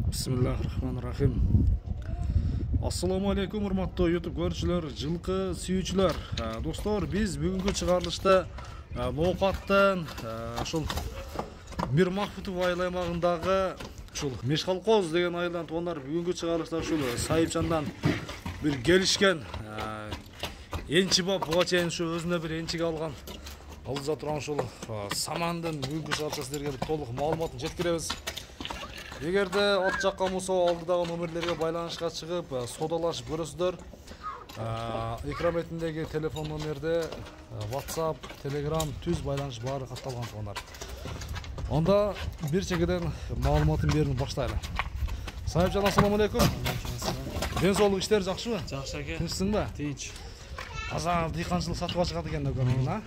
Bismillahirrahmanirrahim. Assalamu alaikum урматтуу YouTube көрүүчүлөр, жылкы сүйүүчүлөр. Достор, биз бүгүнкү чыгарылышта Ноокаттан ушул Мир Махмутов айыл аймагындагы ушул Мешкалкоз деген айылдан туугандар бүгүнкү чыгарылышта ушул Сайыпчандан бир келишкен энчи бап буга чейин ушу өзүнө бир энчиге алган алып турган ушул самандын бүгүнкү чыгарылышта сиздерге толук маалыматын жеткиребиз. Эгерде от жаккан болсо алдыдагы номерлерге байланышка чыгып, содалашып көрөсүздөр. Экран бетиндеги телефон номерде WhatsApp, Telegram, түз байланыш баары катталган туугандар. Онда бир чегеден маалыматын берүүнү баштайлы. Сайыпжан, ассаламу алейкум. Ден соолук, иштер жакшыбы? Жакшы аке. Тынчсыңбы? Тынч. Аза дыйканчылык сатып чыгат экен да көрдүң,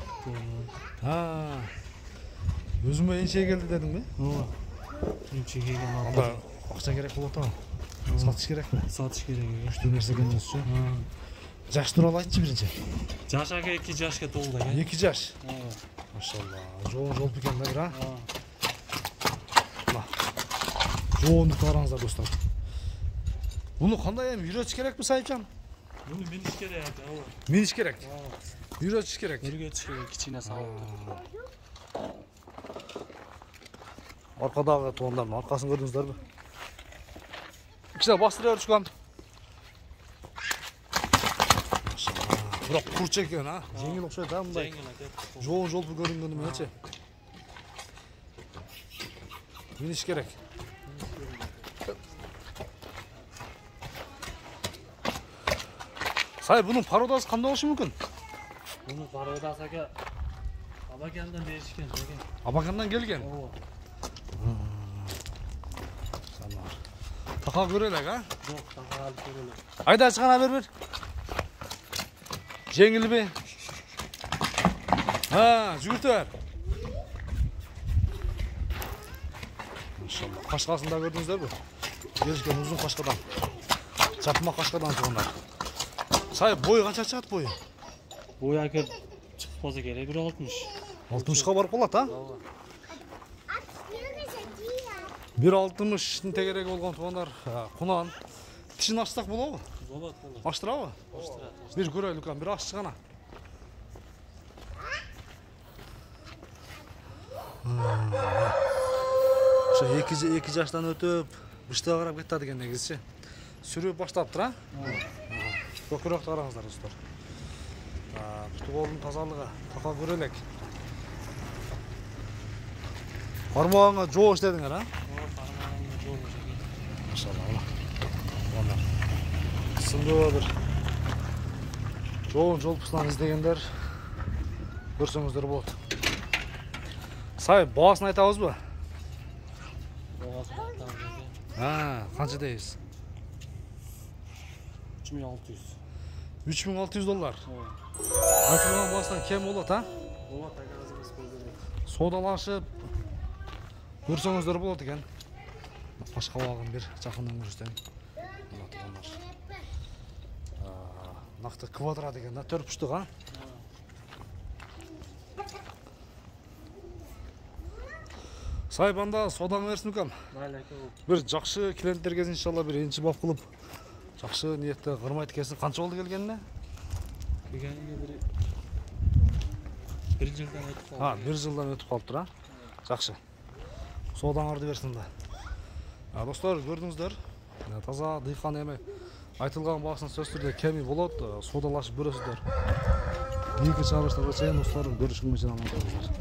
Өзүмө энче келди дедиңби? Ооба. Энчеге келген Анда акча керек болот а. Сатыш керекпи? Сатыш керек. Күчтүү нерсе экенсизчү. Жаш тууралуу айтчы биринчи. Жаш аке 2 жашка толду экен. 2 жаш. Ооба. Машалла. Жоон экен да бир а. Жоонду караңыздар достор. Муну кандай эми үйрөтүш керекпи, Сайыпжан? Муну миниш керек аке, ооба. Миниш керек. Үйрөтүш керек. Үйрөтүш керек, кичине салып. Аркадагы туугандардын аркасын көрдүңүздөрбү? Кичине бастыра беришкен. Машалла. Бирок курч экен, а? Жеңил окшойт, а мындай? Жеңил аке. Жоон жолпу көрүнгөнү менчи. Миниш керек. Сай, бунун пародасы кандай болушу мүмкүн? Муну пародасы аке Абакандан беришкен экен. Абакандан келген. Ооба. Така көрөлүк, а? Жок, така алып көрөлүк. Айда чыгана бер. Жеңилби? Жүгүртөр. Машалла. Кашкасында көрдүңүздөрбү? Келишкен узун кашкадан. Чапма кашкадан туугандар. Сай, бой канча чыгат бою? Бой аке чыгып калса керек 1.60. 60ка барып калат, а? Ооба. 1.60 тегереги болгон туугандар, кунан тишин ачсак болобу? Болот, болот. Ачтырабы? Аштырат. Бир көрөлүк, бир аччы гана. Ошо 2 жаштан өтүп, бышта карап кетти деген негизчи. Сүрүп баштаптыр, а? Көкүрөктү караңыздар достор. Колдун тазалыгы, така көрөлүк. Бармагыңа жоош дедиңер, а? Машалла. Сындыбы бир жоон жолпусунан издегендер көрсөңүздөр болот. Сай, баасын айтабызбы? Баасын айтабыз экен. Канча дейбиз? 3600. $3600. Ооба. Айтылган баасынан кем болот, а? Болот аке, азыр көздөйт. Содалашып көрсөңүздөр болот экен. Башка багын бир жакындан көрсөтөм. Мына туугандар. Накты квадрат экен да, 4 буштук, а? Сайбанда содаң берсин укам. Майлы аке. Бир жакшы клиенттерге иншалла бир энчи бап кылып, жакшы ниетте кырмайт экенсиң. Канча болду келгенине? Келгениге бир жылдан өтүп калды. 1 жылдан өтүп калыптыр, а? Жакшы. Содаңарды берсин да. Достор, көрдүңүздөр. Таза дыйкан эми айтылган баасын сөз түрдө кеми болот, содалашып көрөсүздөр. Эки чыгарылышта чейин достор көрүшкөнгө чейин аман болуңуздар.